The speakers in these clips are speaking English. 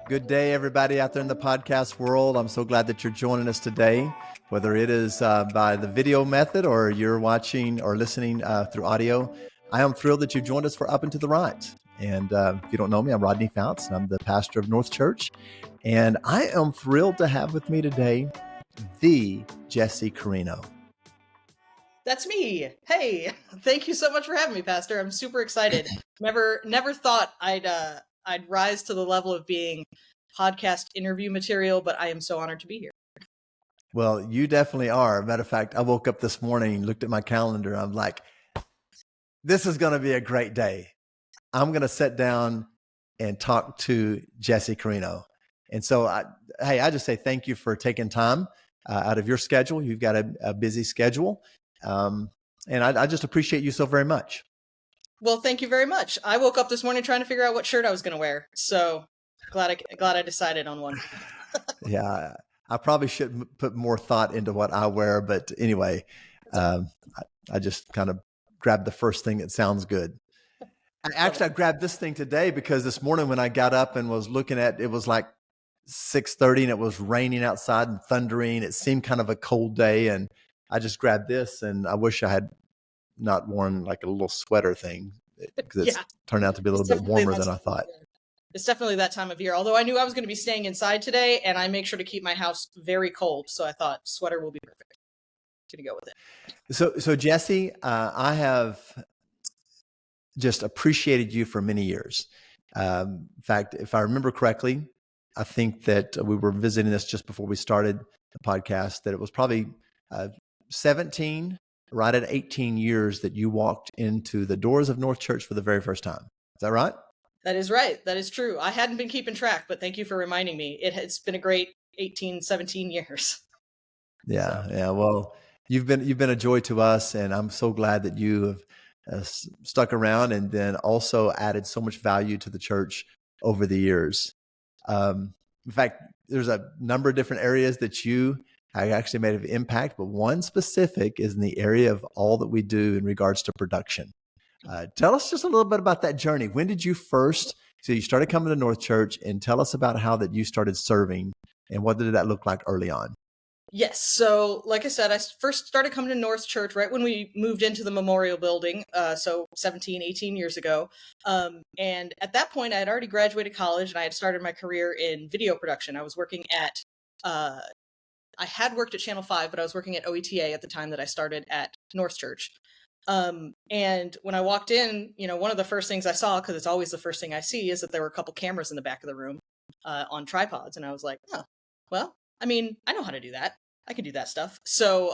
Good day, everybody out there in the podcast world. I'm so glad that you're joining us today, whether it is by the video method or you're watching or listening through audio. I am thrilled that you've joined us for Up and to the Right. And if you don't know me, I'm Rodney Founts, and I'm the pastor of North Church. And I am thrilled to have with me today the Jessi Crino. That's me. Hey, thank you so much for having me, Pastor. I'm super excited. Never thought I'd rise to the level of being podcast interview material, but I am so honored to be here. Well, you definitely are. Matter of fact, I woke up this morning, looked at my calendar. I'm like, this is going to be a great day. I'm going to sit down and talk to Jessi Crino. And so, I just say thank you for taking time out of your schedule. You've got a busy schedule. And I just appreciate you so very much. Well, thank you very much. I woke up this morning trying to figure out what shirt I was going to wear. So glad I decided on one. Yeah, I probably should put more thought into what I wear. But anyway, I just kind of grabbed the first thing that sounds good. I grabbed this thing today because this morning when I got up and was looking at it, was like 6:30 and it was raining outside and thundering. It seemed kind of a cold day, and I just grabbed this, and I wish I had not worn like a little sweater thing because it's turned out to be a little bit warmer than I thought. It's definitely that time of year. Although I knew I was going to be staying inside today, and I make sure to keep my house very cold. So I thought sweater will be perfect to go with it. So Jessi, I have just appreciated you for many years. In fact, if I remember correctly, I think that we were visiting this just before we started the podcast, that it was probably 17, right at 18 years that you walked into the doors of North Church for the very first time. Is that right? That is right. That is true. I hadn't been keeping track, but thank you for reminding me. It's been a great 18, 17 years. Yeah. Yeah. Well, you've been a joy to us, and I'm so glad that you have stuck around and then also added so much value to the church over the years. In fact, there's a number of different areas that you have actually made an impact, but one specific is in the area of all that we do in regards to production. Tell us just a little bit about that journey. When did you first, so you started coming to North Church, and tell us about how that you started serving and what did that look like early on? Yes. So like I said, I first started coming to North Church right when we moved into the memorial building. So 17, 18 years ago. And at that point I had already graduated college and I had started my career in video production. I was working at, I had worked at Channel 5, but I was working at OETA at the time that I started at North Church. And when I walked in, one of the first things I saw, because it's always the first thing I see, is that there were a couple cameras in the back of the room on tripods. And I was like, oh, well, I mean, I know how to do that. I can do that stuff. So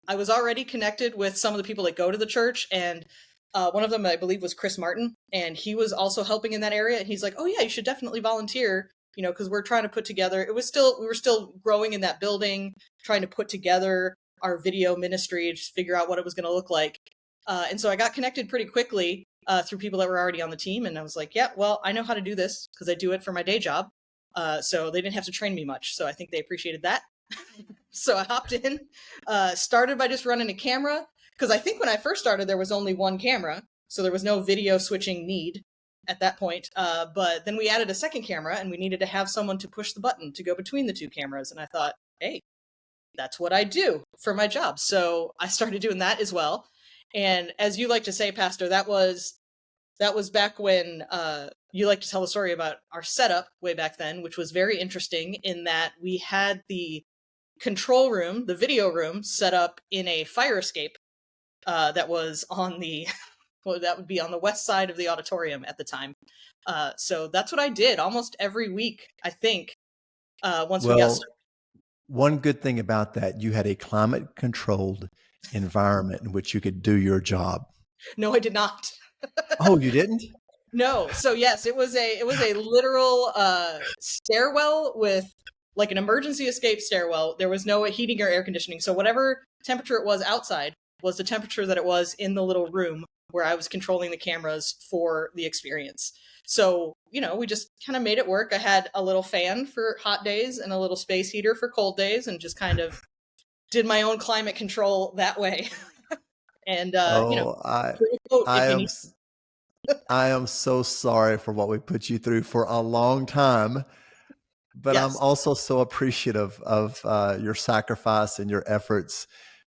I was already connected with some of the people that go to the church. And one of them, I believe, was Chris Martin. And he was also helping in that area. And he's like, oh, yeah, you should definitely volunteer, because we're trying to put together. We were still growing in that building, trying to put together our video ministry, just figure out what it was going to look like. And so I got connected pretty quickly through people that were already on the team. And I was like, yeah, well, I know how to do this because I do it for my day job. So they didn't have to train me much. So I think they appreciated that. So I hopped in, started by just running a camera, because I think when I first started, there was only one camera. So there was no video switching need at that point. But then we added a second camera and we needed to have someone to push the button to go between the two cameras. And I thought, hey, that's what I do for my job. So I started doing that as well. And as you like to say, Pastor, that was back when you like to tell the story about our setup way back then, which was very interesting in that we had the control room, the video room, set up in a fire escape that was on the, well, that would be on the west side of the auditorium at the time. So that's what I did almost every week, I think, once we got started. One good thing about that, you had a climate-controlled environment in which you could do your job. No, I did not. Oh, you didn't? No. So yes, it was a literal stairwell with like an emergency escape stairwell. There was no heating or air conditioning. So whatever temperature it was outside was the temperature that it was in the little room where I was controlling the cameras for the experience. So, we just kind of made it work. I had a little fan for hot days and a little space heater for cold days and just kind of did my own climate control that way. And, I am so sorry for what we put you through for a long time. but I'm Yes. also so appreciative of your sacrifice and your efforts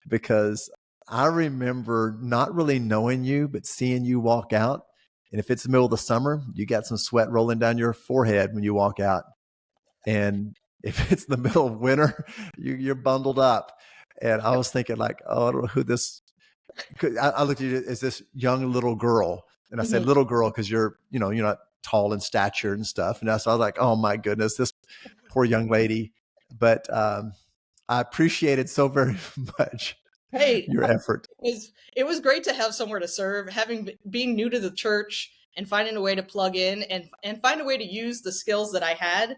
because I remember not really knowing you, but seeing you walk out. And if it's the middle of the summer, you got some sweat rolling down your forehead when you walk out. And if it's the middle of winter, you're bundled up. And I was thinking, like, oh, I don't know who this. I looked at you as this young little girl, and I said Mhm. little girl because you're not tall in stature and stuff. And so I was like, oh my goodness, this poor young lady. But I appreciated so very much Hey, your effort. it was great to have somewhere to serve. Being new to the church and finding a way to plug in and find a way to use the skills that I had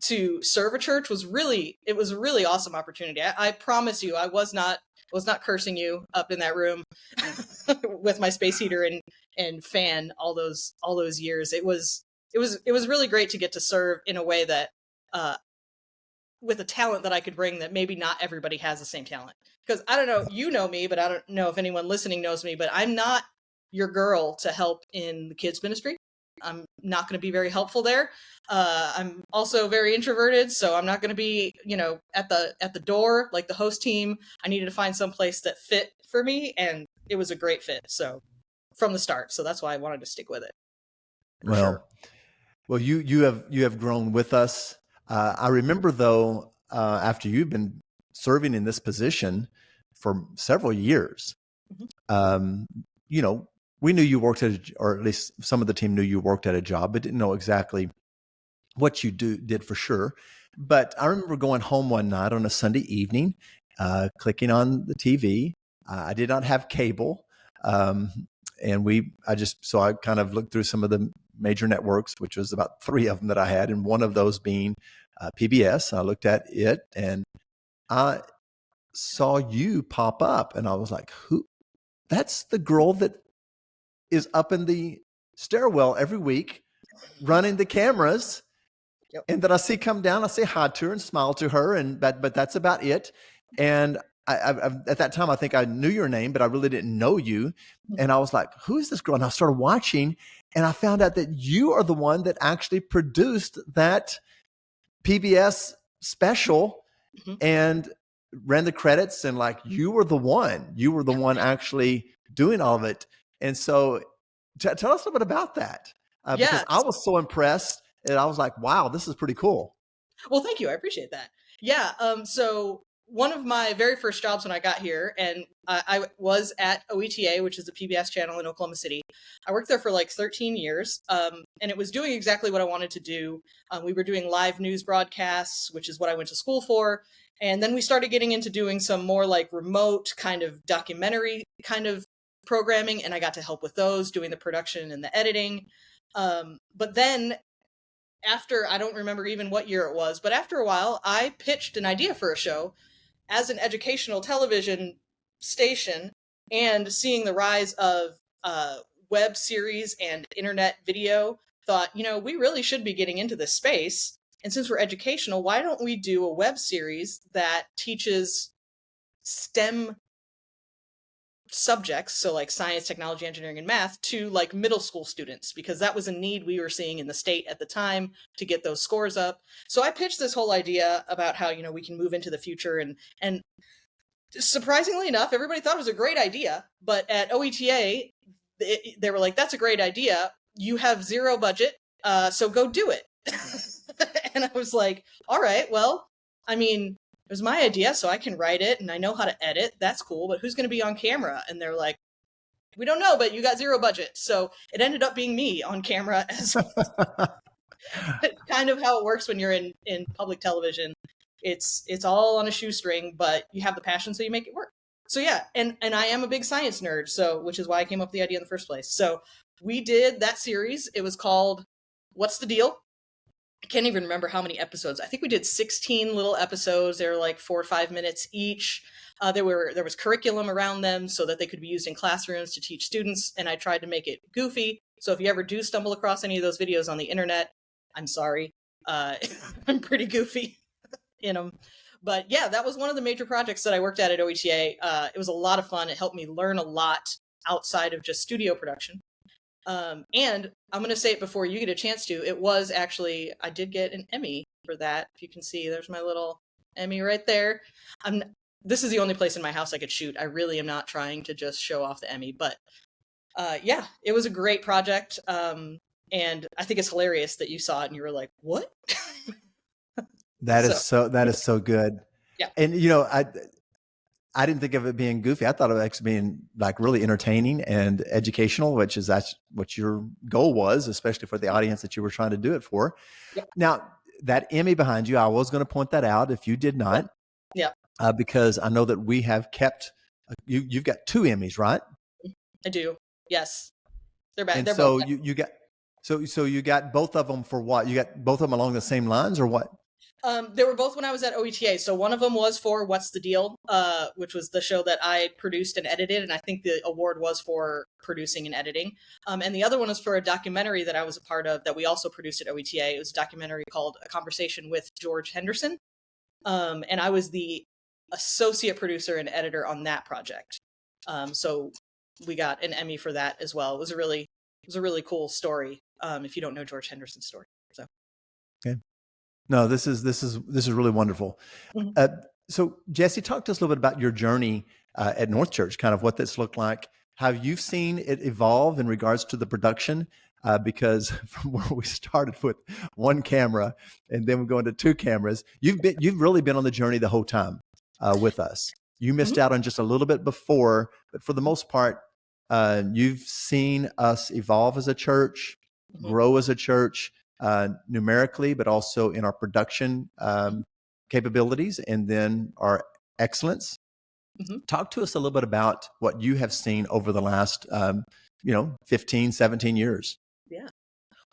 to serve a church was it was a really awesome opportunity. I promise you, I was not cursing you up in that room with my space heater and fan all those years. It was really great to get to serve in a way that with a talent that I could bring that maybe not everybody has the same talent. Because I don't know, you know me, but I don't know if anyone listening knows me, but I'm not your girl to help in the kids ministry. I'm not going to be very helpful there. I'm also very introverted, so I'm not going to be, at the door like the host team. I needed to find some place that fit for me, and it was a great fit. So from the start, so that's why I wanted to stick with it for sure. Well, you have grown with us. I remember though, after you've been serving in this position for several years, Mhm. um, you know, we knew you worked or at least some of the team knew you worked at a job, but didn't know exactly what you did for sure. But I remember going home one night on a Sunday evening, clicking on the TV. I did not have cable. Um, and I kind of looked through some of the major networks, which was about three of them that I had, and one of those being PBS. I looked at it and I saw you pop up, and I was like, who? That's the girl that is up in the stairwell every week running the cameras. Yep. And then I see come down, I say hi to her and smile to her, but that's about it. And at that time, I think I knew your name, but I really didn't know you. Mhm. And I was like, who is this girl? And I started watching, and I found out that you are the one that actually produced that PBS special Mhm. and ran the credits. And like, you were the one actually doing all of it. And so tell us a little bit about that, because I Yes. was so impressed, and I was like, wow, this is pretty cool. Well, thank you. I appreciate that. Yeah. So one of my very first jobs when I got here, and I was at OETA, which is the PBS channel in Oklahoma City. I worked there for like 13 years, and it was doing exactly what I wanted to do. We were doing live news broadcasts, which is what I went to school for. And then we started getting into doing some more like remote kind of documentary kind of programming, and I got to help with those, doing the production and the editing. But then after, I don't remember even what year it was, but after a while, I pitched an idea for a show as an educational television station, and seeing the rise of web series and internet video, thought, we really should be getting into this space. And since we're educational, why don't we do a web series that teaches STEM subjects, so like science, technology, engineering, and math, to like middle school students, because that was a need we were seeing in the state at the time to get those scores up. So I pitched this whole idea about how, we can move into the future, and surprisingly enough, everybody thought it was a great idea. But at OETA, they were like, that's a great idea. You have zero budget, so go do it. And I was like, all right, well, I mean, it was my idea, so I can write it and I know how to edit. That's cool, but who's going to be on camera? And they're like, we don't know, but you got zero budget. So it ended up being me on camera, as kind of how it works when you're in public television. It's all on a shoestring, but you have the passion, so you make it work. So yeah, and I am a big science nerd, so which is why I came up with the idea in the first place. So we did that series. It was called What's the Deal? I can't even remember how many episodes. I think we did 16 little episodes. They were like 4 or 5 minutes each. There was curriculum around them so that they could be used in classrooms to teach students, and I tried to make it goofy. So if you ever do stumble across any of those videos on the internet, I'm sorry. I'm pretty goofy in them. But yeah, that was one of the major projects that I worked at OETA. It was a lot of fun. It helped me learn a lot outside of just studio production. And I'm going to say it before you get a chance to. It was actually, I did get an Emmy for that. If you can see, there's my little Emmy right there. This is the only place in my house I could shoot. I really am not trying to just show off the Emmy, but yeah, it was a great project. And I think it's hilarious that you saw it and you were like, what? That is so good. Yeah. And I didn't think of it being goofy. I thought of it actually being like really entertaining and educational, that's what your goal was, especially for the audience that you were trying to do it for. Yep. Now, that Emmy behind you, I was going to point that out if you did not. Yeah. Because I know that we have kept, you've got 2 Emmys, right? I do. Yes. They're back. And They're so both back. you got both of them for what? You got both of them along the same lines or what? They were both when I was at OETA. So one of them was for What's the Deal, which was the show that I produced and edited. And I think the award was for producing and editing. And the other one was for a documentary that I was a part of that we also produced at OETA. It was a documentary called A Conversation with George Henderson. And I was the associate producer and editor on that project. So we got an Emmy for that as well. It was a really cool story. If you don't know George Henderson's story. So. Okay. No, this is really wonderful. Mm-hmm. So Jessi, talk to us a little bit about your journey at North Church, kind of what this looked like, how you've seen it evolve in regards to the production, because from where we started with 1 camera and then we go into 2 cameras, you've really been on the journey the whole time with us. You missed out on just a little bit before, but for the most part, you've seen us evolve as a church, grow as a church, numerically, but also in our production capabilities and then our excellence. Talk to us a little bit about what you have seen over the last 15, 17 years. Yeah.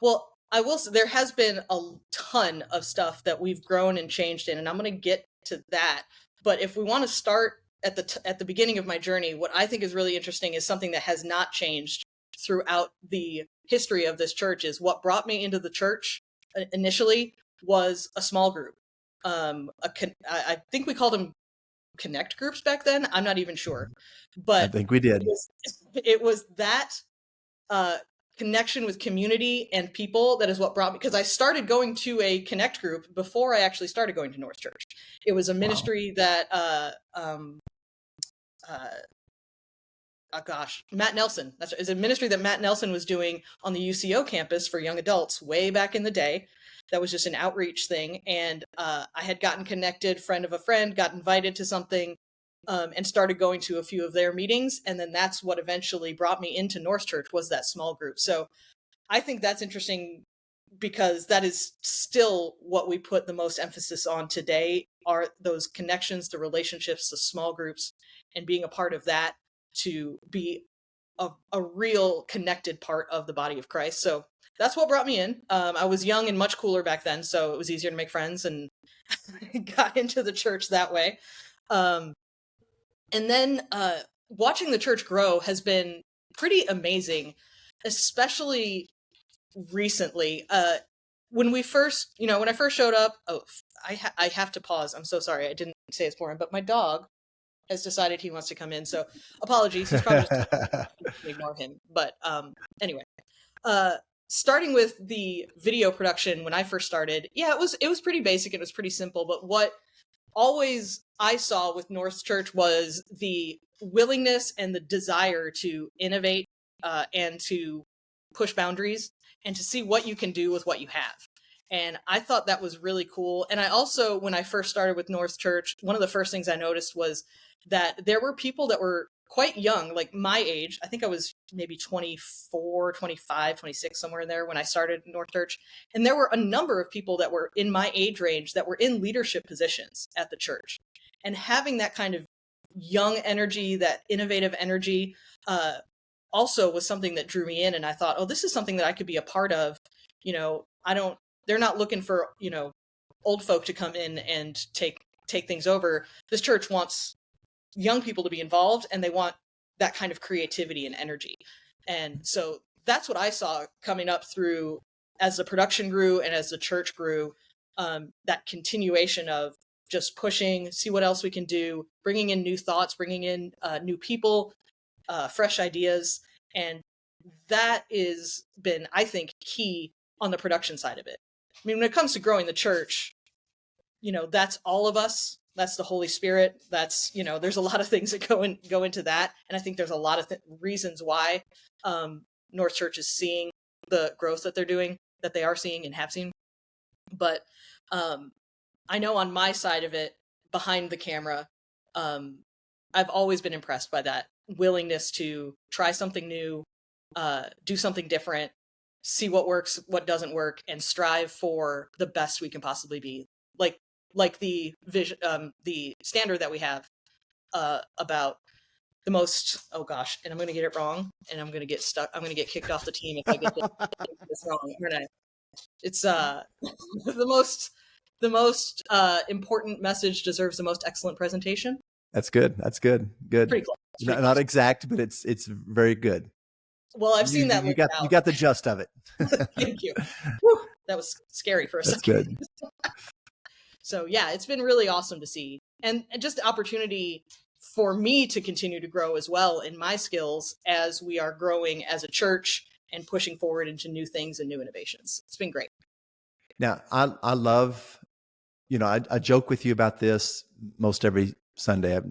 Well, I will say there has been a ton of stuff that we've grown and changed in, and I'm going to get to that. But if we want to start at the beginning of my journey, what I think is really interesting is something that has not changed throughout the history of this church. Is what brought me into the church initially was a small group. I think we called them connect groups back then. I'm not even sure, but I think we did. It was that connection with community and people that is what brought me, because I started going to a connect group before I actually started going to North Church. It was a ministry that Matt Nelson. Is a ministry that Matt Nelson was doing on the UCO campus for young adults way back in the day. That was just an outreach thing. And I had gotten connected, friend of a friend, got invited to something, and started going to a few of their meetings. And then that's what eventually brought me into North Church, was that small group. So I think that's interesting because that is still what we put the most emphasis on today, are those connections, the relationships, the small groups, and being a part of that to be a real connected part of the body of Christ. So that's what brought me in. I was young and much cooler back then, so it was easier to make friends, and got into the church that way. And then watching the church grow has been pretty amazing, especially recently. When I first showed up, I have to pause. I'm so sorry. I didn't say it's for him, but my dog has decided he wants to come in. So apologies. He's probably just ignore him. But anyway, starting with the video production when I first started, yeah, it was pretty basic. It was pretty simple. But what always I saw with North Church was the willingness and the desire to innovate and to push boundaries and to see what you can do with what you have. And I thought that was really cool. And I also, when I first started with North Church, one of the first things I noticed was that there were people that were quite young, like my age. I think I was maybe 24, 25, 26, somewhere in there when I started North Church. And there were a number of people that were in my age range that were in leadership positions at the church. And having that kind of young energy, that innovative energy, also was something that drew me in. And I thought, oh, this is something that I could be a part of. They're not looking for, old folk to come in and take things over. This church wants young people to be involved, and they want that kind of creativity and energy. And so that's what I saw coming up through as the production grew and as the church grew, that continuation of just pushing, see what else we can do, bringing in new thoughts, bringing in new people, fresh ideas. And that has been, I think, key on the production side of it. I mean, when it comes to growing the church, that's all of us. That's the Holy Spirit. That's, there's a lot of things that go into that. And I think there's a lot of reasons why North Church is seeing the growth that they are seeing and have seen. But I know on my side of it, behind the camera, I've always been impressed by that willingness to try something new, do something different, see what works, what doesn't work, and strive for the best we can possibly be. Like the vision, the standard that we have about the most. Oh gosh, and I'm going to get it wrong, and I'm going to get stuck. I'm going to get kicked off the team if I get this wrong. It's the most important message deserves the most excellent presentation. That's good. That's good. Good. Pretty close. Not exact, but it's very good. Well, I've seen that. You got the gist of it. Thank you. Whew, that was scary for a second. That's good. So yeah, it's been really awesome to see, and just opportunity for me to continue to grow as well in my skills as we are growing as a church and pushing forward into new things and new innovations. It's been great. Now, I love, I joke with you about this most every Sunday. I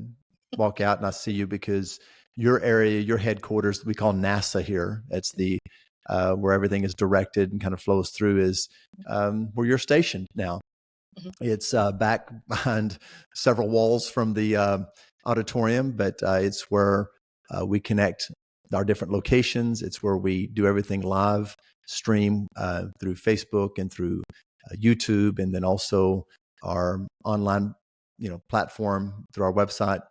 walk out and I see you because your area, your headquarters, we call NASA here. It's the where everything is directed and kind of flows through is where you're stationed now. Mm-hmm. It's back behind several walls from the auditorium, but it's where we connect our different locations. It's where we do everything live stream through Facebook and through YouTube, and then also our online, platform through our website.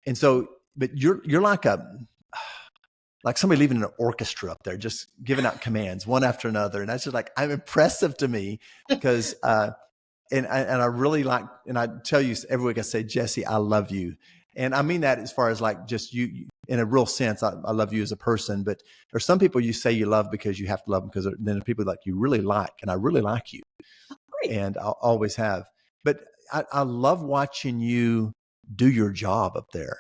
And so, but you're like somebody leaving an orchestra up there, just giving out commands one after another, and that's just I'm impressive to me because. And I really like, and I tell you every week, I say, Jessi, I love you. And I mean that as far as just you in a real sense, I love you as a person, but there's some people you say you love because you have to love them because then there are people you really like, and I really like you. Great. And I'll always have. But I love watching you do your job up there.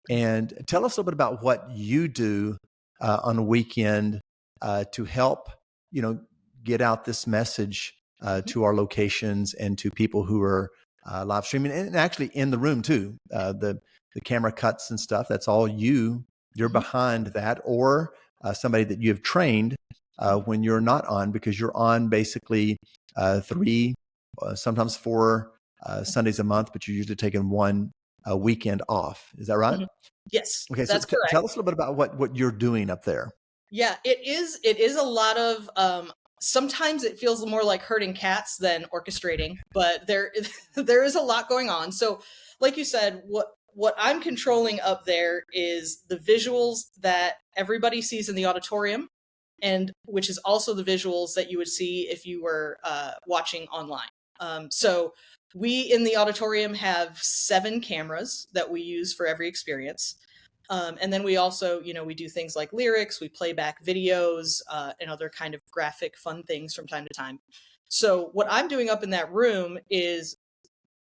And tell us a little bit about what you do on the weekend to help, get out this message to our locations and to people who are live streaming and actually in the room too. The camera cuts and stuff, that's all you're behind that, or somebody that you have trained when you're not on, because you're on basically 3, sometimes 4 Sundays a month, but you're usually taking one weekend off. Is that right? Mm-hmm. Yes. Okay, that's so tell us a little bit about what you're doing up there. Yeah, it is a lot of sometimes it feels more like herding cats than orchestrating, but there is a lot going on. So like you said, what I'm controlling up there is the visuals that everybody sees in the auditorium, and which is also the visuals that you would see if you were watching online. So we in the auditorium have 7 cameras that we use for every experience. And then we also, we do things like lyrics, we play back videos, and other kind of graphic fun things from time to time. So what I'm doing up in that room is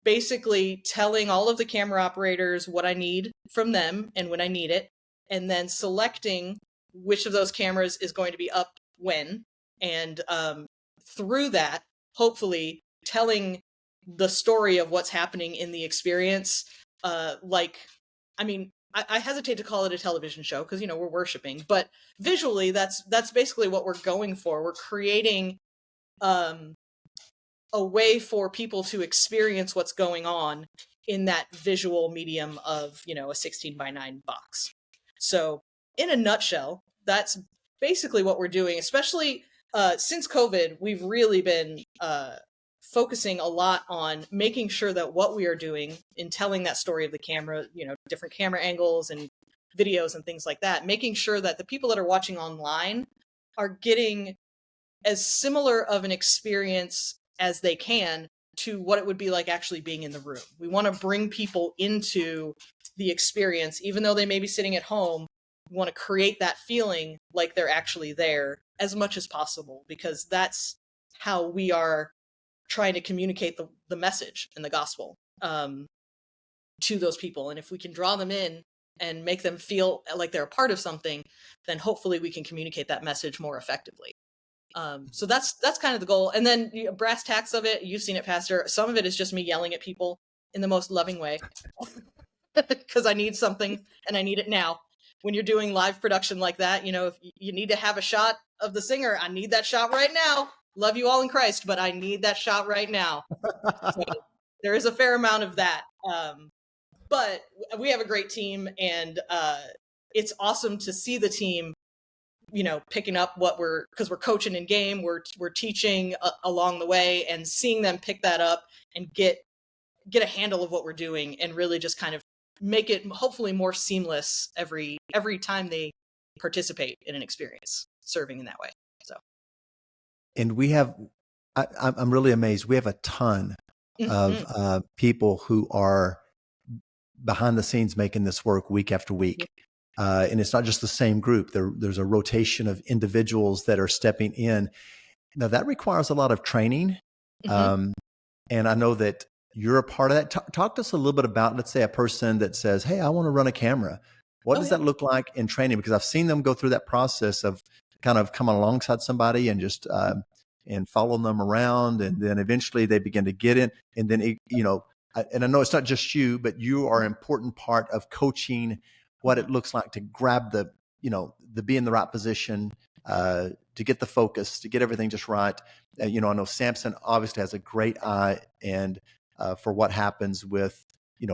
basically telling all of the camera operators what I need from them and when I need it, and then selecting which of those cameras is going to be up when, and through that, hopefully telling the story of what's happening in the experience. I hesitate to call it a television show because, we're worshiping, but visually that's basically what we're going for. We're creating a way for people to experience what's going on in that visual medium of, a 16:9 box. So in a nutshell, that's basically what we're doing, especially since COVID. We've really been focusing a lot on making sure that what we are doing in telling that story of the camera, different camera angles and videos and things like that, making sure that the people that are watching online are getting as similar of an experience as they can to what it would be like actually being in the room. We want to bring people into the experience, even though they may be sitting at home. We want to create that feeling like they're actually there as much as possible, because that's how we are trying to communicate the message and the gospel to those people. And if we can draw them in and make them feel like they're a part of something, then hopefully we can communicate that message more effectively. So that's kind of the goal. And then brass tacks of it, you've seen it, Pastor. Some of it is just me yelling at people in the most loving way because I need something and I need it now. When you're doing live production like that, if you need to have a shot of the singer, I need that shot right now. Love you all in Christ, but I need that shot right now. So there is a fair amount of that. But we have a great team, and it's awesome to see the team, picking up because we're coaching in game, we're teaching along the way, and seeing them pick that up and get a handle of what we're doing, and really just kind of make it hopefully more seamless every time they participate in an experience serving in that way. So, and we have, I'm really amazed. We have a ton of people who are behind the scenes making this work week after week. And it's not just the same group. There's a rotation of individuals that are stepping in. Now that requires a lot of training. And I know that you're a part of that. Talk to us a little bit about, let's say, a person that says, hey, I want to run a camera. What does that look like in training? Because I've seen them go through that process of kind of coming alongside somebody and just and following them around. And then eventually they begin to get in. And then, and I know it's not just you, but you are an important part of coaching what it looks like to grab the be in the right position, to get the focus, to get everything just right. I know Samson obviously has a great eye and for what happens with,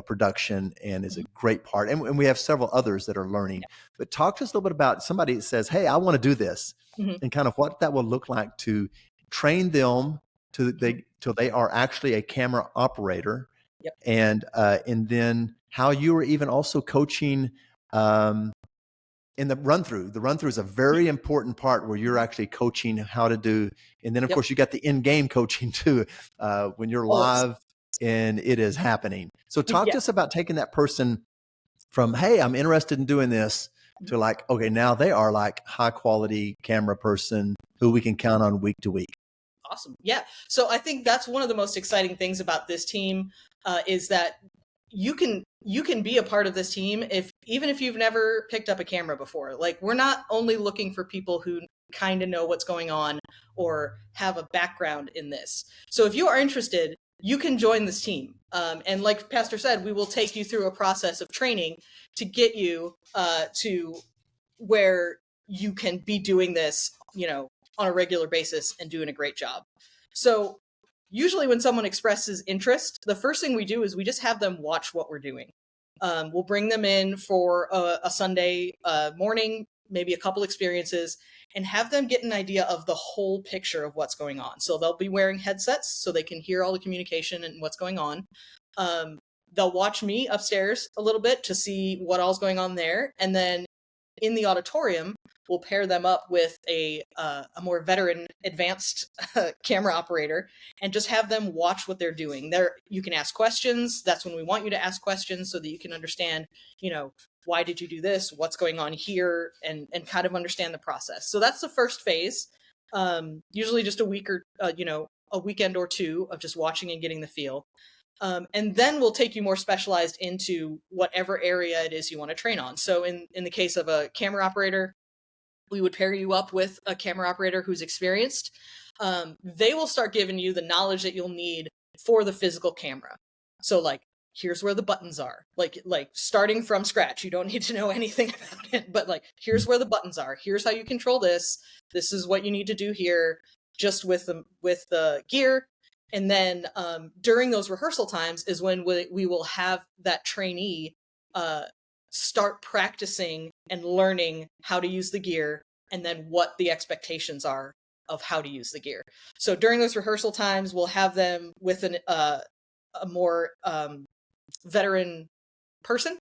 production, and is a great part. And we have several others that are learning. But talk to us a little bit about somebody that says, hey, I want to do this, and kind of what that will look like to train them till they are actually a camera operator. Yep. And then how you are even also coaching in the run through. The run through is a very important part where you're actually coaching how to do. And then of course you got the in-game coaching too, when you're live and it is happening. So talk to us about taking that person from, hey, I'm interested in doing this, to like, okay, now they are like high quality camera person who we can count on week to week. Awesome. Yeah. So I think that's one of the most exciting things about this team, is that you can be a part of this team even if you've never picked up a camera before. Like, we're not only looking for people who kind of know what's going on or have a background in this. So if you are interested, you can join this team. And like Pastor said, we will take you through a process of training to get you to where you can be doing this, on a regular basis and doing a great job. So usually when someone expresses interest, the first thing we do is we just have them watch what we're doing. We'll bring them in for a Sunday morning, maybe a couple experiences, and have them get an idea of the whole picture of what's going on. So they'll be wearing headsets so they can hear all the communication and what's going on. They'll watch me upstairs a little bit to see what all's going on there. And then in the auditorium, we'll pair them up with a more veteran, advanced camera operator, and just have them watch what they're doing. You can ask questions. That's when we want you to ask questions so that you can understand, why did you do this? What's going on here? And kind of understand the process. So that's the first phase. Usually just a week or, a weekend or two of just watching and getting the feel. And then we'll take you more specialized into whatever area it is you want to train on. So in the case of a camera operator, we would pair you up with a camera operator who's experienced. They will start giving you the knowledge that you'll need for the physical camera. So like, here's where the buttons are, like starting from scratch. You don't need to know anything about it, but like, here's where the buttons are. Here's how you control this. This is what you need to do here, just with the gear. And then during those rehearsal times is when we will have that trainee start practicing and learning how to use the gear, and then what the expectations are of how to use the gear. So during those rehearsal times, we'll have them with a more veteran person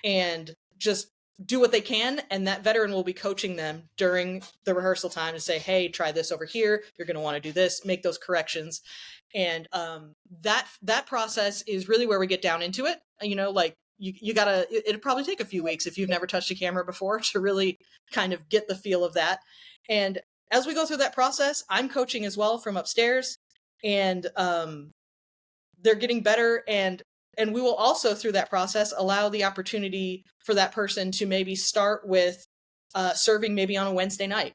and just do what they can. And that veteran will be coaching them during the rehearsal time to say, hey, try this over here. You're going to want to do this, make those corrections. And that process is really where we get down into it. You gotta, it'll probably take a few weeks if you've never touched a camera before to really kind of get the feel of that. And as we go through that process, I'm coaching as well from upstairs, and they're getting better. And we will also, through that process, allow the opportunity for that person to maybe start with serving maybe on a Wednesday night.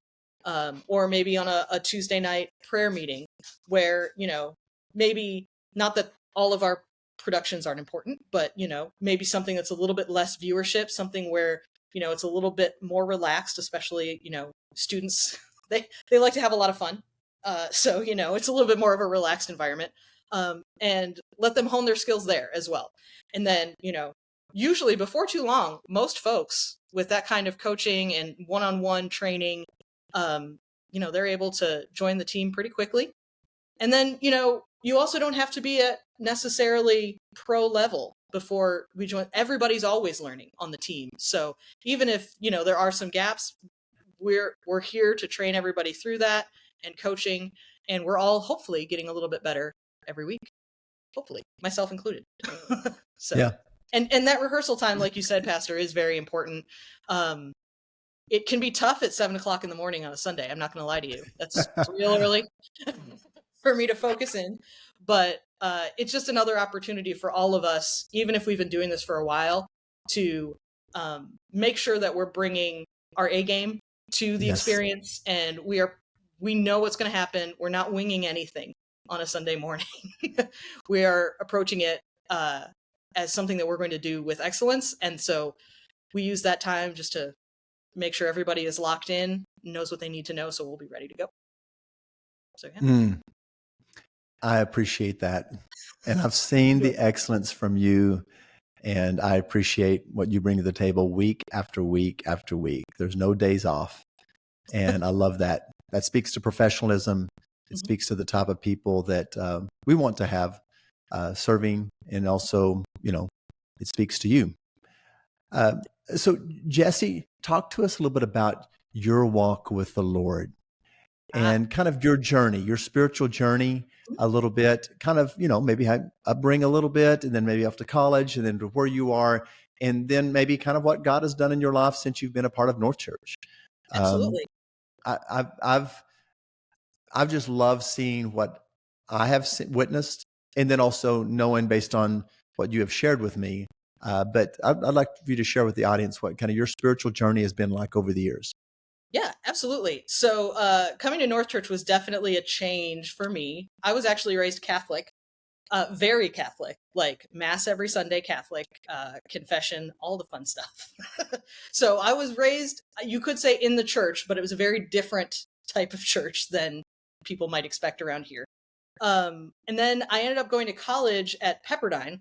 or maybe on a Tuesday night prayer meeting where, maybe not that all of our productions aren't important, but, maybe something that's a little bit less viewership, something where, it's a little bit more relaxed, especially, students, they like to have a lot of fun. So, it's a little bit more of a relaxed environment. And let them hone their skills there as well. And then, usually before too long, most folks with that kind of coaching and one-on-one training, they're able to join the team pretty quickly. And then, you also don't have to be at necessarily pro level before we join. Everybody's always learning on the team. So even if, there are some gaps, we're here to train everybody through that and coaching. And we're all hopefully getting a little bit better every week. Hopefully, myself included. So, yeah. And that rehearsal time, like you said, Pastor, is very important. It can be tough at 7:00 in the morning on a Sunday. I'm not going to lie to you. That's real early for me to focus in. But it's just another opportunity for all of us, even if we've been doing this for a while, to make sure that we're bringing our A game to the experience, and we know what's going to happen. We're not winging anything on a Sunday morning. We are approaching it as something that we're going to do with excellence. And so we use that time just to make sure everybody is locked in, knows what they need to know, so we'll be ready to go. So yeah. I appreciate that. And I've seen the excellence from you, and I appreciate what you bring to the table week after week after week. There's no days off. And I love that. That speaks to professionalism. It speaks to the type of people that we want to have serving, and also, it speaks to you. So Jessi, talk to us a little bit about your walk with the Lord and kind of your journey, your spiritual journey a little bit, kind of, maybe upbringing a little bit, and then maybe off to college, and then to where you are, and then maybe kind of what God has done in your life since you've been a part of North Church. Absolutely. I've just loved seeing what I have witnessed, and then also knowing based on what you have shared with me. But I'd like for you to share with the audience what kind of your spiritual journey has been like over the years. Yeah, absolutely. So coming to North Church was definitely a change for me. I was actually raised Catholic, very Catholic, like Mass every Sunday Catholic, confession, all the fun stuff. So I was raised, you could say, in the church, but it was a very different type of church than people might expect around here. And then I ended up going to college at Pepperdine,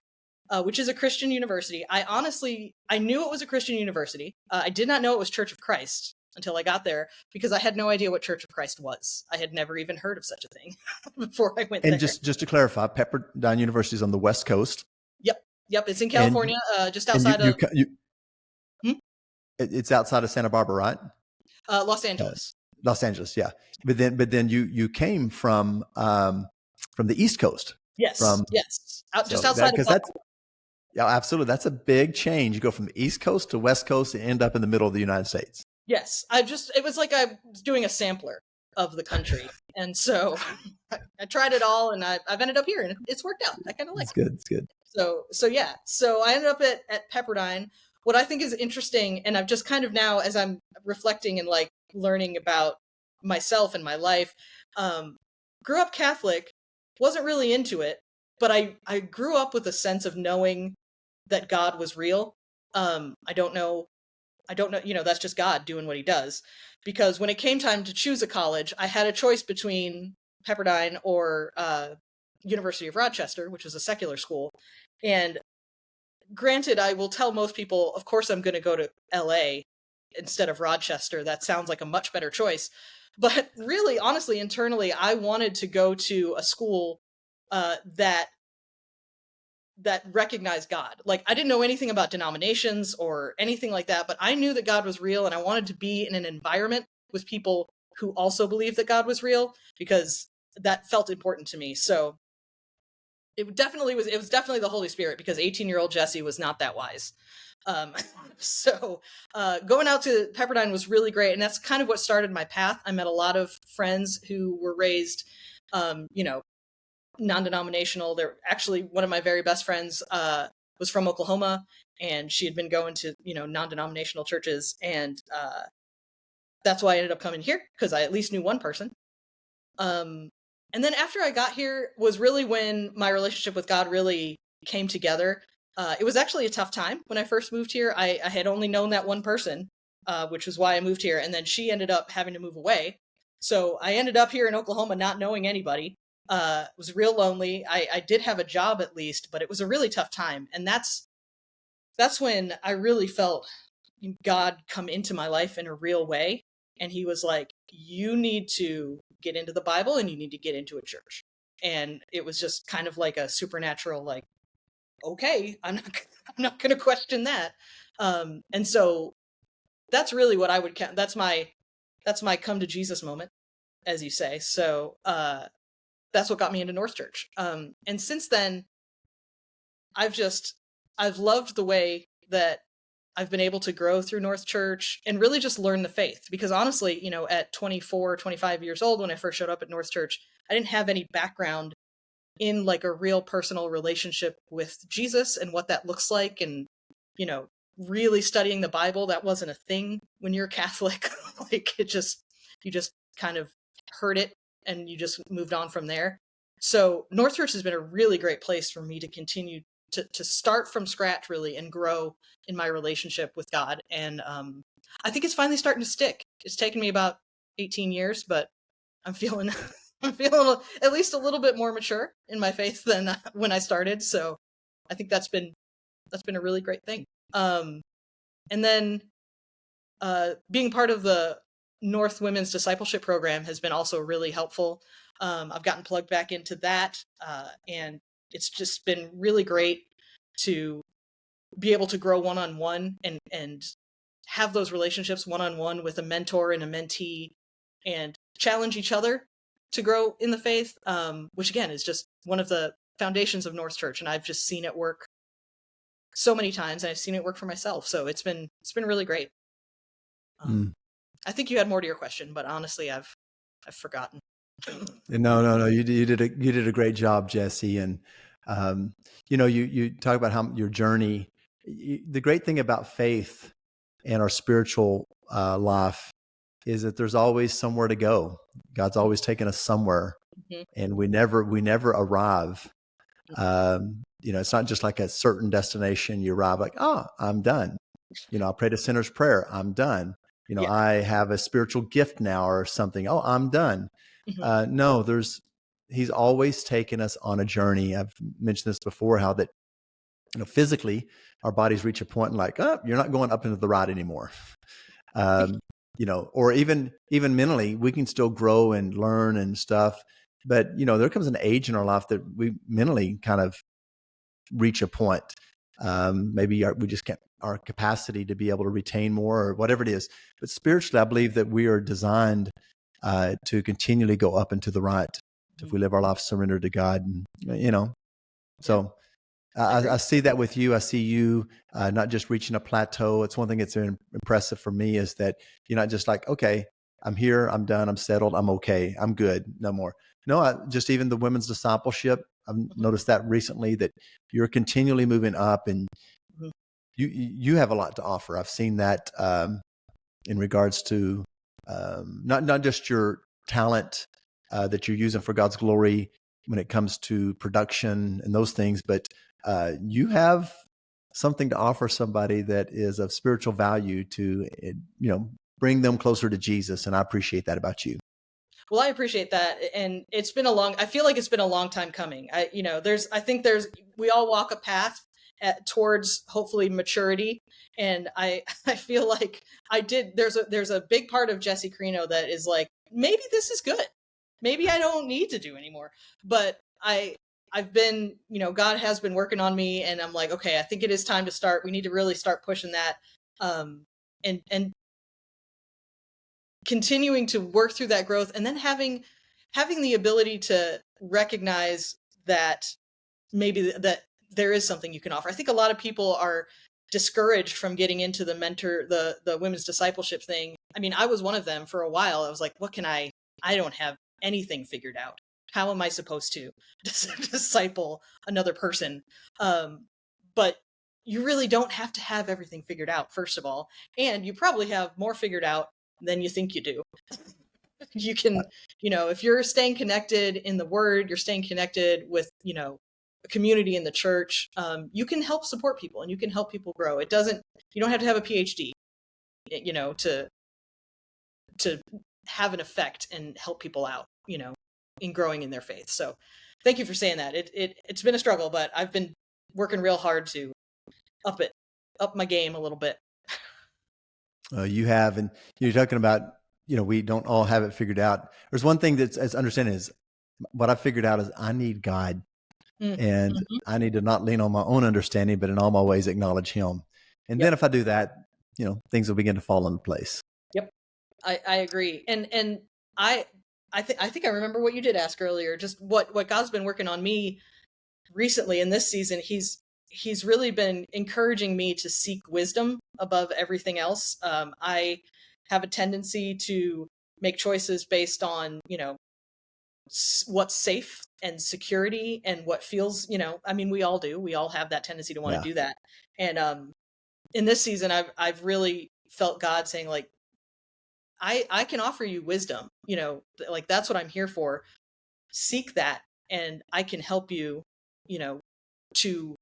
which is a Christian university. I knew it was a Christian university. I did not know it was Church of Christ until I got there, because I had no idea what Church of Christ was. I had never even heard of such a thing before I went there. And just to clarify, Pepperdine University is on the West Coast. Yep. It's in California, just outside of... It's outside of Santa Barbara, right? Los Angeles. Los Angeles, yeah. But then you came from the East Coast. Yes. Just outside of Buffalo. Yeah, absolutely. That's a big change. You go from the East Coast to West Coast and end up in the middle of the United States. Yes. it was like I was doing a sampler of the country. And so I tried it all, and I've ended up here, and it's worked out. I kind of like it. It's good. So yeah. So I ended up at Pepperdine. What I think is interesting, and I've just kind of now, as I'm reflecting and like learning about myself and my life, grew up Catholic, wasn't really into it, but I grew up with a sense of knowing that God was real. I don't know, that's just God doing what he does. Because when it came time to choose a college, I had a choice between Pepperdine or University of Rochester, which was a secular school. And granted, I will tell most people, of course, I'm going to go to LA instead of Rochester. That sounds like a much better choice. But really, honestly, internally, I wanted to go to a school that recognized God. Like, I didn't know anything about denominations or anything like that, but I knew that God was real, and I wanted to be in an environment with people who also believed that God was real, because that felt important to me. So it was definitely the Holy Spirit, because 18-year-old Jessi was not that wise. So going out to Pepperdine was really great, and that's kind of what started my path. I met a lot of friends who were raised, non-denominational. They're actually, one of my very best friends was from Oklahoma, and she had been going to non-denominational churches, and that's why I ended up coming here, because I at least knew one person. And then after I got here was really when my relationship with God really came together. It was actually a tough time when I first moved here. I had only known that one person, which was why I moved here. And then she ended up having to move away. So I ended up here in Oklahoma not knowing anybody. It was real lonely. I did have a job at least, but it was a really tough time. And that's when I really felt God come into my life in a real way. And he was like, you need to get into the Bible and you need to get into a church. And it was just kind of like a supernatural, like, okay, I'm not going to question that. And so that's really what I would count. That's my come to Jesus moment, as you say. So that's what got me into North Church. And since then, I've loved the way that I've been able to grow through North Church and really just learn the faith. Because honestly, at 24, 25 years old, when I first showed up at North Church, I didn't have any background in like a real personal relationship with Jesus and what that looks like. And, really studying the Bible, that wasn't a thing when you're Catholic. Like you just kind of heard it and you just moved on from there. So North Church has been a really great place for me to continue to start from scratch, really, and grow in my relationship with God. And I think it's finally starting to stick. It's taken me about 18 years, but I'm feeling at least a little bit more mature in my faith than when I started. So I think that's been a really great thing. And then being part of the North Women's Discipleship Program has been also really helpful. I've gotten plugged back into that, and it's just been really great to be able to grow one-on-one and have those relationships one-on-one with a mentor and a mentee and challenge each other to grow in the faith, which again is just one of the foundations of North Church. And I've just seen it work so many times, and I've seen it work for myself. So it's been really great. I think you had more to your question, but honestly, I've forgotten. No. You did a great job, Jessi. And you talk about how your journey. The great thing about faith and our spiritual life is that there's always somewhere to go. God's always taken us somewhere, and we never arrive. It's not just like a certain destination. You arrive like, I'm done. I prayed a sinner's prayer. I'm done. I have a spiritual gift now or something. Oh, I'm done. No, he's always taken us on a journey. I've mentioned this before, how that, physically our bodies reach a point and like, you're not going up into the ride anymore. Or even mentally, we can still grow and learn and stuff. But, there comes an age in our life that we mentally kind of reach a point. Maybe we just can't, our capacity to be able to retain more or whatever it is. But spiritually, I believe that we are designed to continually go up and to the right if we live our life surrendered to God. And, so I see that with you. I see you not just reaching a plateau. It's one thing that's impressive for me is that you're not just like, okay, I'm here, I'm done, I'm settled, I'm okay, I'm good, no more. No, just even the women's discipleship, I've noticed that recently, that you're continually moving up, and you have a lot to offer. I've seen that in regards to not just your talent that you're using for God's glory when it comes to production and those things, but you have something to offer somebody that is of spiritual value to, bring them closer to Jesus. And I appreciate that about you. Well, I appreciate that. And I feel like it's been a long time coming. We all walk a path towards hopefully maturity. And I feel like there's a big part of Jessi Crino that is like, maybe this is good. Maybe I don't need to do anymore. But I've been, God has been working on me, and I'm like, okay, I think it is time to start. We need to really start pushing that. And continuing to work through that growth, and then having the ability to recognize that maybe that there is something you can offer. I think a lot of people are discouraged from getting into the women's discipleship thing. I mean, I was one of them for a while. I was like, what can I don't have anything figured out. How am I supposed to disciple another person? But you really don't have to have everything figured out, first of all. And you probably have more figured out than you think you do. You can, if you're staying connected in the Word, you're staying connected with, a community in the church, you can help support people and you can help people grow. You don't have to have a PhD, to have an effect and help people out, in growing in their faith. So thank you for saying that. It's been a struggle, but I've been working real hard to up my game a little bit. You have, and you're talking about, we don't all have it figured out. There's one thing that's as understanding is what I figured out is I need God, and I need to not lean on my own understanding, but in all my ways acknowledge Him. And then if I do that, things will begin to fall into place. Yep, I agree. And I think I remember what you did ask earlier. Just what God's been working on me recently in this season. He's really been encouraging me to seek wisdom above everything else. I have a tendency to make choices based on, what's safe and security and what feels, we all do. We all have that tendency to want to do that. And in this season, I've really felt God saying, like, I can offer you wisdom, like that's what I'm here for. Seek that, and I can help you, to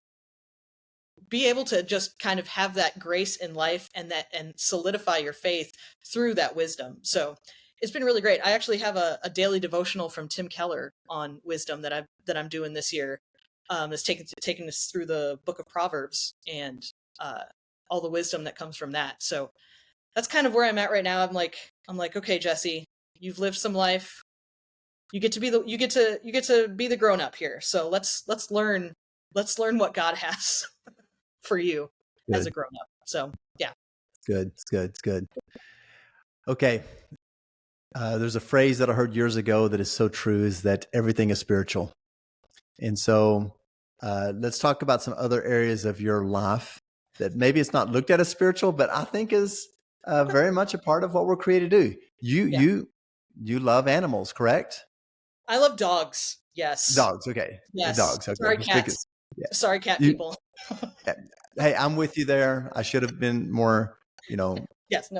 be able to just kind of have that grace in life and solidify your faith through that wisdom. So it's been really great. I actually have a daily devotional from Tim Keller on wisdom that I'm doing this year. That's taking us through the book of Proverbs and all the wisdom that comes from that. So that's kind of where I'm at right now. I'm like, okay, Jessi, you've lived some life. You get to be the grown up here. So let's learn what God has for you as a grown up. So yeah. It's good. Okay. There's a phrase that I heard years ago that is so true, is that everything is spiritual. And so let's talk about some other areas of your life that maybe it's not looked at as spiritual, but I think is very much a part of what we're created to do. You love animals, correct? I love dogs. Yes. Dogs. Okay. Yes. Dogs. Okay. Sorry, cats. Sorry, cat people. Hey, I'm with you there. I should have been more,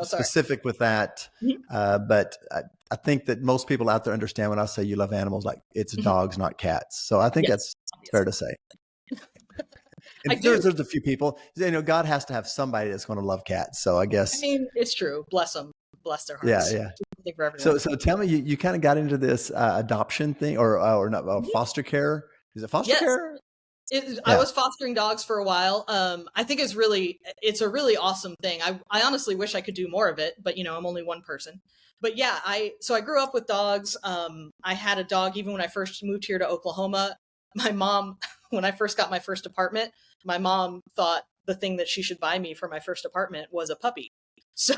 specific with that. But I think that most people out there understand when I say you love animals, like it's dogs, not cats. So I think that's fair to say. And there's a few people, God has to have somebody that's going to love cats. So I guess. It's true. Bless them. Bless their hearts. Yeah. So tell me, you kind of got into this adoption thing or not, foster care. Is it foster care? I was fostering dogs for a while. I think it's a really awesome thing. I honestly wish I could do more of it, but I'm only one person. But yeah, I grew up with dogs. I had a dog even when I first moved here to Oklahoma. My mom, when I first got my first apartment, my mom thought the thing that she should buy me for my first apartment was a puppy. So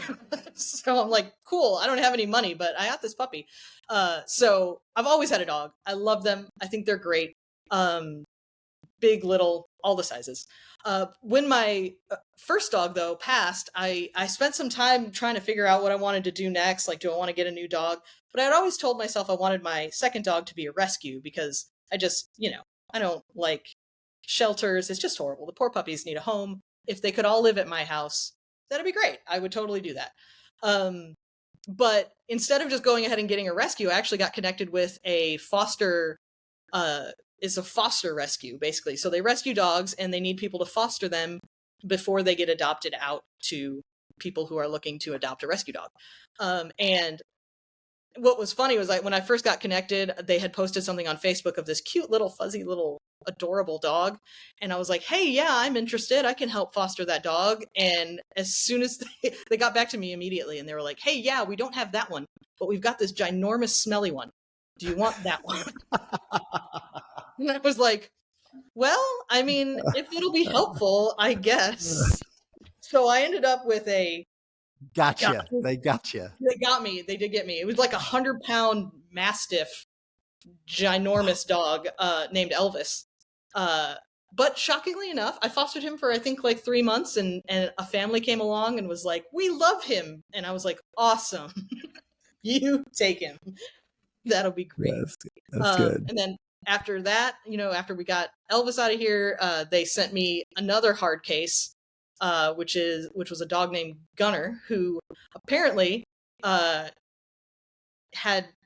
I'm like, cool, I don't have any money, but I got this puppy. So I've always had a dog. I love them. I think they're great. Big, little, all the sizes. When my first dog, though, passed, I spent some time trying to figure out what I wanted to do next. Like, do I want to get a new dog? But I'd always told myself I wanted my second dog to be a rescue because I just, I don't like shelters. It's just horrible. The poor puppies need a home. If they could all live at my house, that'd be great. I would totally do that. But instead of just going ahead and getting a rescue, I actually got connected with a foster rescue, basically. So they rescue dogs and they need people to foster them before they get adopted out to people who are looking to adopt a rescue dog. And what was funny was, like, when I first got connected, they had posted something on Facebook of this cute little fuzzy little adorable dog. And I was like, hey, yeah, I'm interested. I can help foster that dog. And as soon as they got back to me immediately, and they were like, hey, yeah, we don't have that one, but we've got this ginormous smelly one. Do you want that one? And I was like, well, I mean, if it'll be helpful, I guess. So I ended up with a... Gotcha. They got you. They got me. They did get me. It was like 100-pound Mastiff, ginormous dog named Elvis. But shockingly enough, I fostered him for, I think, like 3 months, and a family came along and was like, we love him. And I was like, awesome. You take him. That'll be great. That's good. And then after that, after we got Elvis out of here, they sent me another hard case, which was a dog named Gunner, who apparently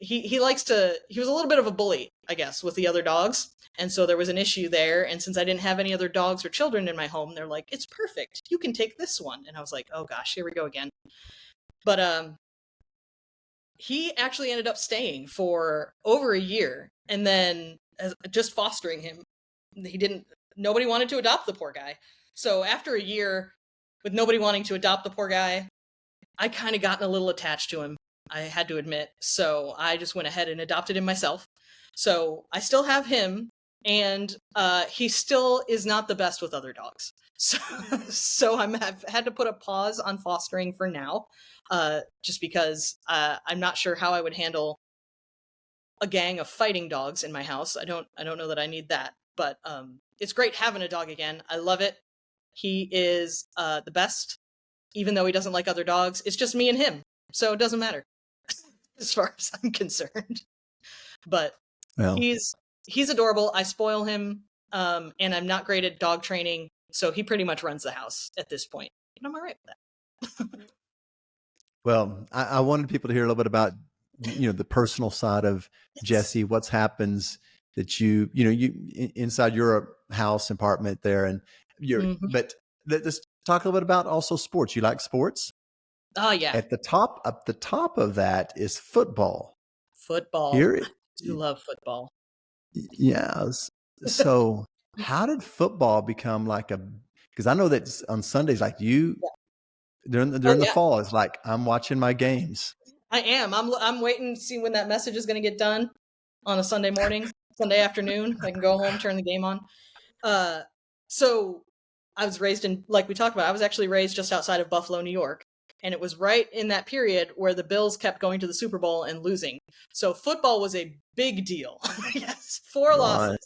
he likes to, he was a little bit of a bully, I guess, with the other dogs. And so there was an issue there. And since I didn't have any other dogs or children in my home, they're like, it's perfect. You can take this one. And I was like, oh gosh, here we go again. But he actually ended up staying for over a year, and then just fostering him. Nobody wanted to adopt the poor guy. So after a year with nobody wanting to adopt the poor guy, I kind of gotten a little attached to him, I had to admit. So I just went ahead and adopted him myself. So I still have him, and he still is not the best with other dogs. So I've had to put a pause on fostering for now, just because I'm not sure how I would handle a gang of fighting dogs in my house. I don't know that I need that, but it's great having a dog again. I love it. He is the best, even though he doesn't like other dogs. It's just me and him, so it doesn't matter as far as I'm concerned. But well, he's adorable. I spoil him, and I'm not great at dog training, so he pretty much runs the house at this point. And I'm all right with that. Well, I wanted people to hear a little bit about, the personal side of Jessi. What's happens that you inside your house apartment there, and but let's talk a little bit about also sports. You like sports? Oh yeah. Up the top of that is football. Football. I do love football. Yeah. So how did football become because I know that on Sundays, like during the fall, it's like, I'm watching my games. I am. I'm waiting to see when that message is going to get done on a Sunday morning, Sunday afternoon. I can go home, turn the game on. So I was raised in, like we talked about, I was actually raised just outside of Buffalo, New York. And it was right in that period where the Bills kept going to the Super Bowl and losing. So football was a big deal. Yes. 4 losses. 1,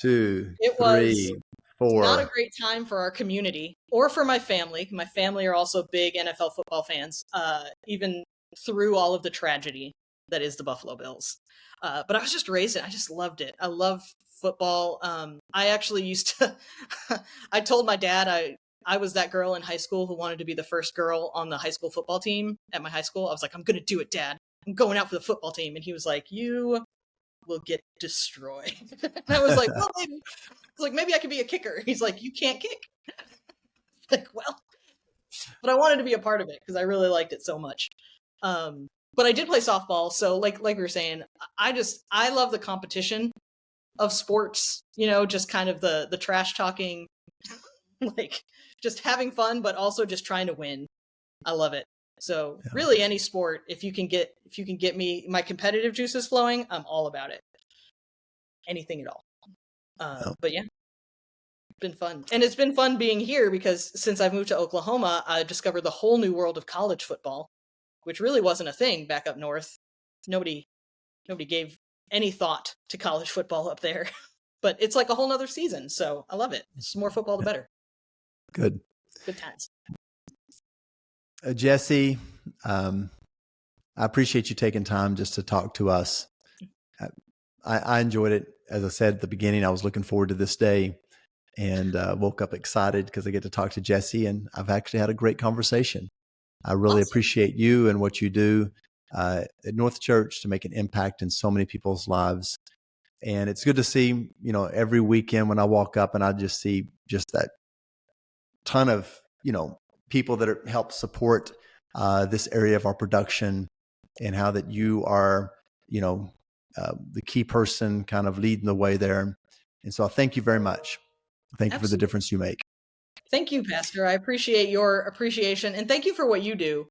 2, it 3, 4. Not a great time for our community or for my family. My family are also big NFL football fans, even through all of the tragedy that is the Buffalo Bills. But I was just raised it. I just loved it. I love football. I actually used to, I told my dad I was that girl in high school who wanted to be the first girl on the high school football team at my high school. I was like, I'm going to do it, Dad. I'm going out for the football team. And he was like, you will get destroyed. And I was like, well, maybe. I was like, maybe I could be a kicker. He's like, you can't kick. Like, well, but I wanted to be a part of it because I really liked it so much. But I did play softball. So like we were saying, I love the competition of sports, just kind of the trash talking, like just having fun, but also just trying to win. I love it. So really any sport, if you can get me my competitive juices flowing, I'm all about it. Anything at all. But yeah, it's been fun. And it's been fun being here because since I've moved to Oklahoma, I discovered the whole new world of college football, which really wasn't a thing back up north. Nobody gave any thought to college football up there, but it's like a whole nother season. So I love it. It's more football, the better. Good times. Jessi, I appreciate you taking time just to talk to us. I enjoyed it. As I said at the beginning, I was looking forward to this day, and woke up excited because I get to talk to Jessi, and I've actually had a great conversation. I really appreciate you and what you do at North Church to make an impact in so many people's lives. And it's good to see, every weekend when I walk up and I just see just that ton of, people that help support this area of our production, and how that you are, the key person kind of leading the way there. And so I thank you very much. Thank you for the difference you make. Thank you, Pastor. I appreciate your appreciation, and thank you for what you do.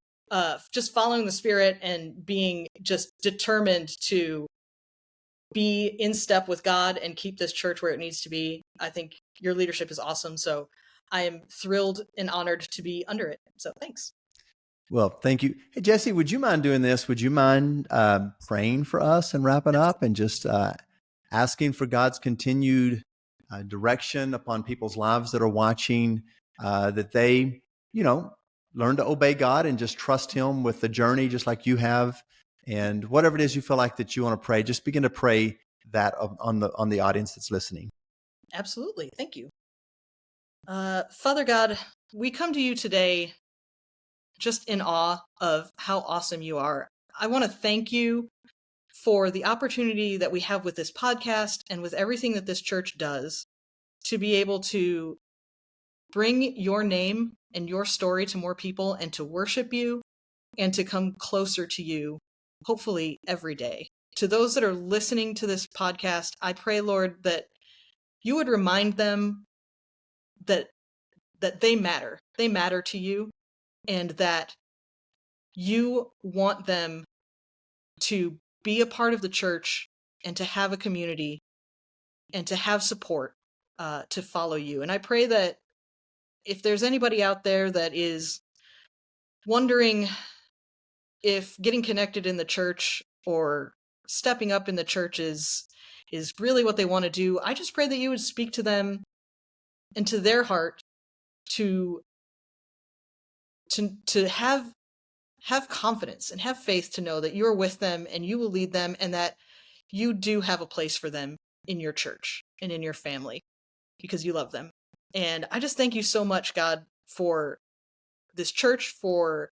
Just following the Spirit and being just determined to be in step with God and keep this church where it needs to be. I think your leadership is awesome. So I am thrilled and honored to be under it. So thanks. Well, thank you. Hey, Jessi, would you mind doing this? Would you mind praying for us and wrapping up, and just asking for God's continued direction upon people's lives that are watching, that they, learn to obey God and just trust Him with the journey, just like you have. And whatever it is you feel like that you want to pray, just begin to pray that on the audience that's listening. Absolutely. Thank you. Father God, we come to you today just in awe of how awesome you are. I want to thank you for the opportunity that we have with this podcast and with everything that this church does to be able to bring your name and your story to more people and to worship you and to come closer to you, hopefully every day. To those that are listening to this podcast, I pray, Lord, that you would remind them that they matter. They matter to you, and that you want them to be a part of the church and to have a community and to have support to follow you. And I pray that if there's anybody out there that is wondering if getting connected in the church or stepping up in the church is really what they want to do, I just pray that you would speak to them and to their heart to have confidence and have faith to know that you're with them and you will lead them, and that you do have a place for them in your church and in your family because you love them. And I just thank you so much, God, for this church, for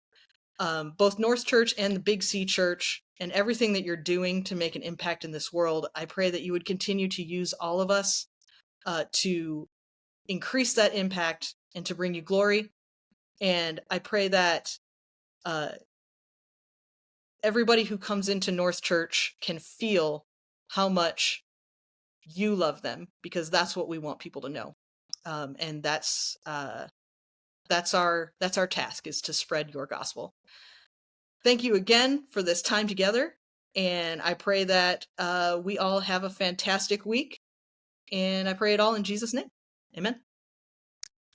both North Church and the Big C Church, and everything that you're doing to make an impact in this world. I pray that you would continue to use all of us to increase that impact and to bring you glory. And I pray that everybody who comes into North Church can feel how much you love them, because that's what we want people to know. And that's our task, is to spread your gospel. Thank you again for this time together, and I pray that we all have a fantastic week, and I pray it all in Jesus' name. Amen.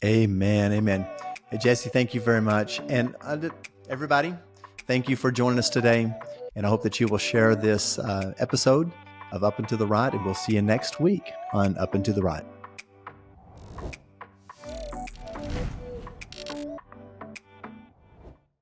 Amen. Amen. Hey, Jessi, thank you very much. And everybody, thank you for joining us today. And I hope that you will share this episode of Up and to the Right, and we'll see you next week on Up and to the Right.